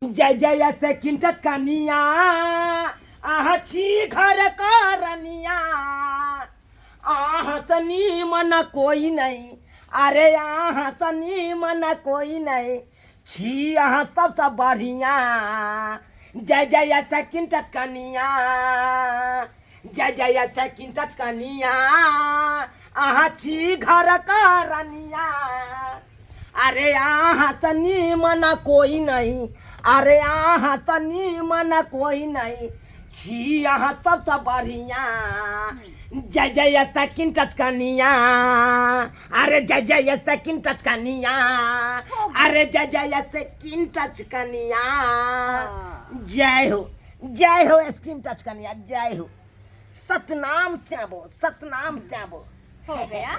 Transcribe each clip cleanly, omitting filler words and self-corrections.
जय जय से किंटच कनिया आह छी घर का रनिया आह सनी मन कोई नहीं अरे आह सनी मन कोई नहीं छी आह सबसे बढ़िया जय जय से किंटच कनिया जय जय से किंटच कनिया आह छी घर का रनिया अरे आह सनी मन कोई नहीं अरे आह सनी मन कोई नहीं छी यहाँ सबसे बढ़िया जय जय सेकंड टच कनिया अरे जय जय सेकंड टच कनिया अरे जय जय सेकंड टच कनिया जय हो स्किन टच कनिया जय हो सतनाम श्यामो हो गया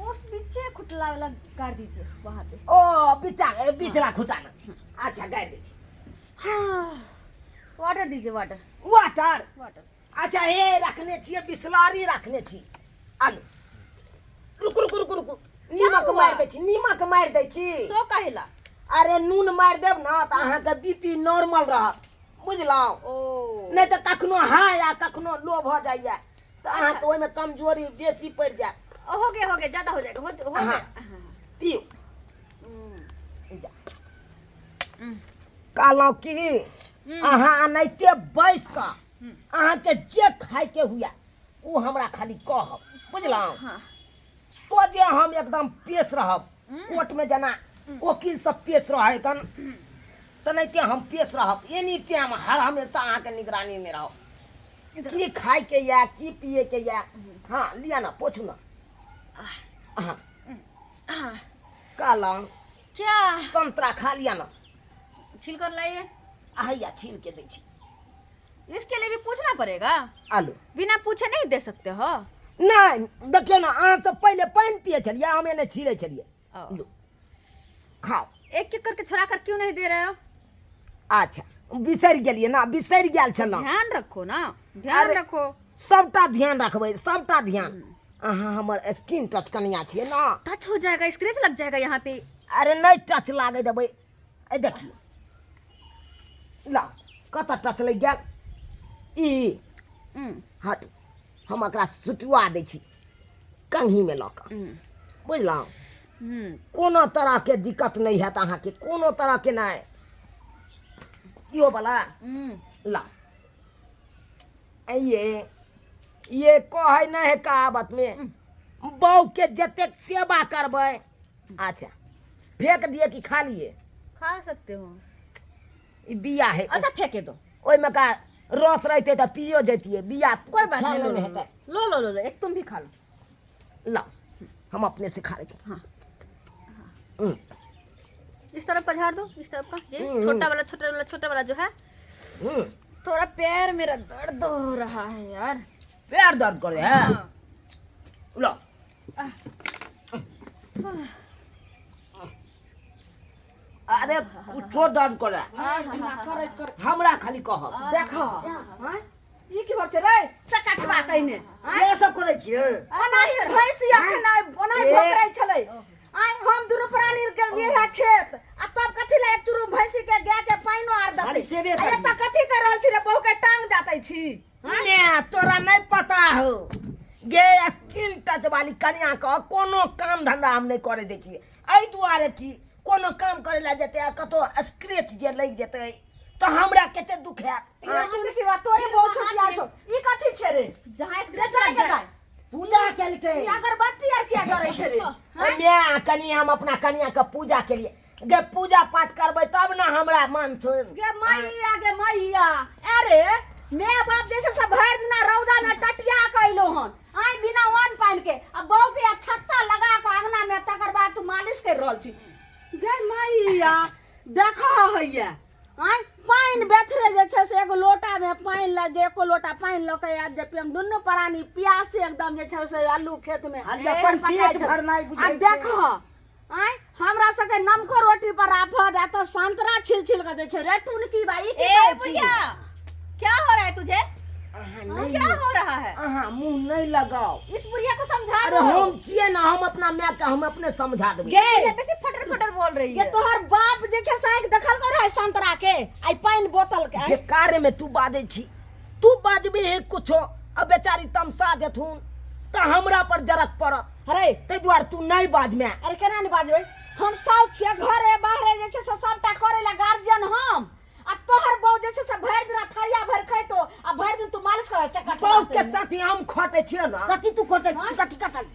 उस पीछे खुटला वाला कर दीजिए वहां पे ओ बिचला खुटाना अच्छा गाड़ दीजिए हाँ वाटर दीजिए वाटर वाटर वाटर अच्छा ये रखने छिए बिस्लरी रखने छी आलू रुकु नीमक मार दै छी सो कहिला अरे नून मार देब ना त अहाँ के बीपी नॉर्मल रहत बुझलौ ओ नहीं तो कखनो हाई या कखनो लो भ जाइए तो अहाँ के ओइ में कमजोरी बेसी पड़ जाए हो गया ज्यादा हो जाएगा हो गया पियो जा कहलौ कि अहाँ अनैते बैस का अहाँ के जे खाए के हुआ वो हमरा खाली कहब बुझलौ सोजे हम एकदम पेश रहब कोर्ट में जना वकील सब पेश रहे कन तनैते हम पेश रहब एनी टाइम हर हमेशा अहाँ के निगरानी में रहब की खाए के या की पिए के या हाँ लिया ना पोछू ना कहलौ क्या संतरा खा लिया ना छील कर लाइए आइया छील के दै छी इसके लिए भी पूछना पड़ेगा आलू बिना पूछे नहीं दे सकते हो नहीं देखियो ना अहाँ सब पहले पानी पिए चलिए हमें नहीं छीले चलिए लो खाओ एक एक करके छोड़ा कर क्यों नहीं दे रहे हो अच्छा बिसर गेलिए ना बिसर गेल छलौ ध्यान रखो ना ध्यान रखो सबटा ध्यान रखबै सबटा ध्यान अहाँ हमर स्किन टच कनिया छिए ना टच हो जाएगा स्क्रैच लग जाएगा यहाँ पे अरे नहीं टच लागे देबै ए देखियो ला कत टच लग गेल ई हट हम एकरा सुटवा दै छी कंघी में लऽ कऽ बुझलौ कोनो तरह के दिक्कत नहीं है अहाँ के कोनो तरह के नहीं यो वाला ला ये कहे नहीं है कहावत में बहू के जते सेवा करबै अच्छा फेंक दिए कि खा लिए खा सकते हो ई बिया है अच्छा फेंके दो ओइ में का रस रहते तो पियो जतिए बिया कोई बात नहीं लो लो एक तुम भी खा लो ला हम अपने से खा लेते हाँ इस तरफ पछाड़ दो इस तरफ का ये छोटा वाला जो है थोड़ा पैर मेरा दर्द हो रहा है यार पैर दर्द करे है लो अरे कुछो दर्द करे हमरा खाली कह देखो ये की बात रे चकाट बात आइने ये सब करे छिए ओनाही भैंसिया के नहीं ओनाही भोकरै छलै आइ हम दुनु प्राणी के लिए है खेत आ तब कथि ले एक चुरु भैंसी के गाय के पाइनो आर दते अरे त कथि कर रहल छी रे बहु के टांग जातै छी ने तोरा नहीं पता हो गे स्किन टच वाली कन्या का कोनो काम धंधा हम नहीं करे दै छिए एहि दुआरे की कोनो काम करे ला जेते कतो स्क्रैच जे लग जेते तो हमरा केते दुख है तुम सिवा तोरे बहुत छोटिया छौ ई कथि छे रे जहां स्क्रैच लग जाय पूजा केलके अगरबत्ती आर किया करे छे रे मैं कन्या हम अपना कन्या का पूजा के लिए गे पूजा पाठ करबै तब ना हमरा मन थो गे मैया अरे मैं बाप जैसे सब भर दिना रौदा में टटिया कइलो हन आई बिना वन पान के अब बहू के छत्ता लगा के अंगना में तकर बाद तू मालिश कर रहल छी गे मैया देखो हैया आई पानी बेथरे जे छै से एगो लोटा में पानी ल दे एको लोटा पानी ल के आज जे हम दुनु प्राणी प्यास से एकदम जे छै से आलू खेत में अपन पेट भरनाई बुझै छै देखो आई हमरा सके नमको रोटी पर आफत है संतरा छिल छिल के दे छै रे टुनकी भाई ए बुढ़िया क्या हो रहा है तुझे नहीं क्या हो रहा है? मुंह नहीं लगाओ। इस बुढ़िया को समझा अरे दो। हम छिए ना, हम अपना मैं का हम अपने समझा देबे। ये बेसी फटर फटर बोल रही है। ये तोहर बाप जे छै साइक दखल कर है संतरा के आई पानी बोतल के। के कार्य में तू बाजे छी, तू बाजबे है कुछो, अब बेचारी तमसा जथुन त हमरा पर जरक पड़त। अरे तै दुआरे तू नहीं बाज में। अरे केना नहीं बाजबै? हम सब छिए घरे बाहरे जे छै से सबटा करे ला गार्जियन हम। आ तोहर बहू जे छै से भरि दिन थरिया भर खैतो आ भरि दिन तू मालिश करे चक्का बहू के साथी हम खटे छिए ना। कथी तू खोटे छी? कथी कथल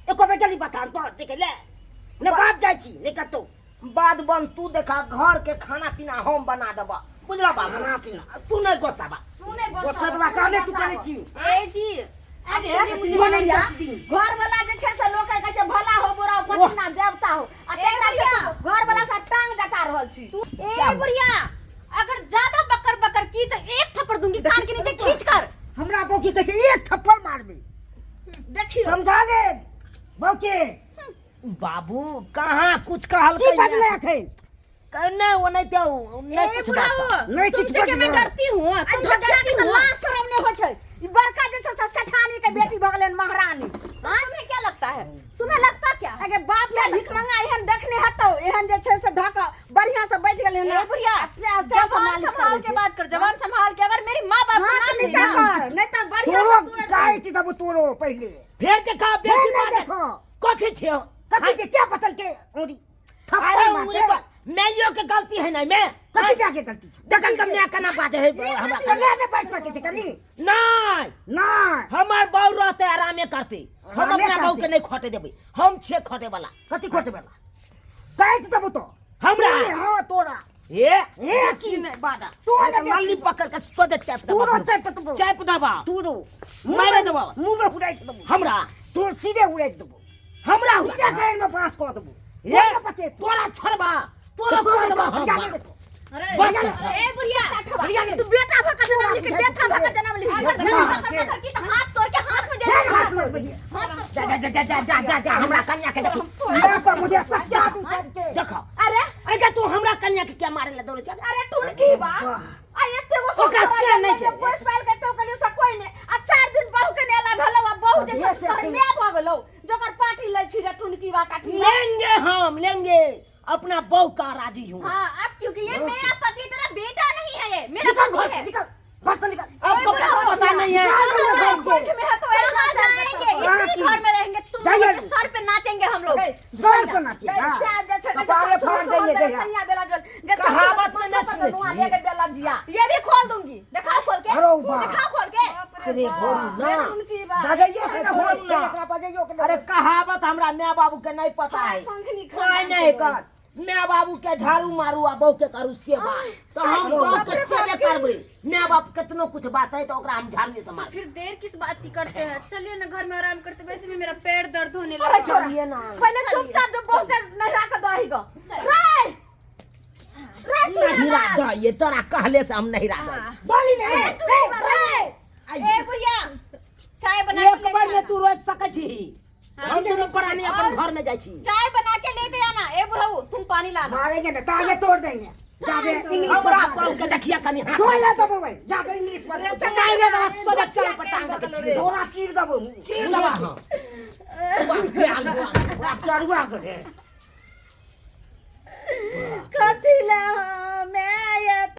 एको बेर जल्दी बता तो देख ले बात जाय छी ले कतो बाद बन तू देखा घर के खाना पीना हम बना देबा, बुझला बा? खाना पीना तू नहीं गोसाबा। तूने गोसा वाला कामे तू करे छी। ए जी अरे बोलिया घर वाला जे छै से लोग कहै छै भला हो बुरा हो पतिना देवता हो आ तेरा घर वाला सा टांग जता रहल छी। ए बुढ़िया अगर ज्यादा बकर बकर की तो एक थप्पड़ दूंगी कान के नीचे खींच कर। हमरा बहू की कहै छै एक थप्पड़ मारबे, देखियो समझा दे बहू के। बाबू कहाँ कुछ कहल की बजले अखै? करने वो नहीं तो नहीं कुछ बात। नहीं कुछ तुमसे के मैं बजले। डरती हूं। तुम झगड़ा के तो लाश शर्म नहीं हो छै। ई बड़का जैसे सठानी के बेटी भगलेन महारानी। हां तुम्हें क्या लगता है? तुम्हें लगता क्या है कि बाप या भिख मंगा एहन देखने हतो एहन जे छै से धक बढ़िया से बैठ गेल है बुढ़िया। जवान संभाल के बात कर, जवान संभाल के। अगर मेरी मां बाप को नाम नीचा कर नहीं तो बढ़िया से तोरो तू गाय छी तब तोरो पहले फिर देखा फिर बेटी नहीं बात देखो। कथी छियो? कथी के क्या पतल के ओरी अरे थप्पड़ उंगली मार पर मैं यो के गलती है नहीं मैं। कथी क्या के गलती छी? देखल कम मैं कना बात है हमरा कन्या ने बैठ सके छी कनी नहीं। ना हमार बहू रहते आरामे करते, हम आरामे अपना बहू करते। के नहीं खोटे देबे। हम छे खोटे वाला। कथी खोटे बेला कहै तब तो हमरा हां तोरा ए की? नहीं बादा तू आने दे। मल्ली पकड़ के सोजे चाप दबा। तोरो चाप दबो। चाप दबा तोरो मारे दबा। मुंह में उड़ाई दबो। हमरा तोर सीधे उड़ाई दबो। हमरा सीधे गैर में पास कर दबो। ए ये पते तोरा छोड़बा, तोरा तोरा छोड़बा। अरे बस ए बुढ़िया तू बेटा भका जन्म ली के बेटा भका जन्म ली। अगर जन्म भका की तो हाथ तोड़ के हाथ में दे दे। जा हमरा कन्या के देखो मैं पर मुझे सच्चा तू सबके देखो। अरे अरे तू हमरा कन्या के क्या मारे ला दौड़े चल। अरे टून की बा आ एते वो सब ओका से नहीं के। पोस पाल के तो कलियो स कोई ने आ 4 दिन बहू के नेला भलो आ बहू जे ये से छै ने भ गेलो जोकर पार्टी ले छी रे टून की बा काठी। लेंगे हम लेंगे, अपना बहू का राजी हूँ। हां अब क्योंकि ये मेरा पति तेरा बेटा नहीं है, ये मेरा पति है। निकल घर से निकल। आपको पता नहीं है। में है तो यहाँ जाएंगे, इसी घर में रहेंगे। तुम जाइए। लोग के सर पे नाचेंगे हम लोग। सर पे नाचेगा? कपाले फाड़ देंगे जगह। कहावत में न सुने छी। ये भी खोल दूंगी, दिखाओ खोल के। अरे वाह। दिखाओ खोल के। अरे भोरू ना उनकी बात। बजाइयो के ना भोरू होश ना। से एकरा बजाइयो के ना। अरे कहावत हमरा माँ बाबू के नहीं पता है। शंखनी कोई नहीं कर माँ बाबू के झाड़ू मारू आ बहू के करू सेवा, तो हम बहू के सेवे करबे। माँ बाप कितनो कुछ बात है तो ओकरा हम झाड़ू से मार। फिर देर किस बात की करते हैं? चलिए ना घर में आराम करते, वैसे भी मेरा पैर दर्द होने अरे लगा। छोड़िए ना। पहले चुपचाप जो बहुत नहरा के दही गो। नहीं राधा ये तोरा कहले से हम नहीं राधा। बोली ले ए बुढ़िया चाय बना एक के बार ले में तू रोज सकै छी। हम दोनों परानी अपन घर में जाई छी। चाय बना के लेते आना। ए बुढ़ऊ तुम पानी लाना। मारेंगे ना तागे तोड़ देंगे। जाके इंग्लिश हमरा में बहू के देखिए कनी हाथ। तोड़ ले दबो भाई जाके इंग्लिश में नहीं रे ना सोजा चल पटांग के छी। तोरा चीर दबो चीर दबा हां। बाप करुआ करे कथी ला मैं ये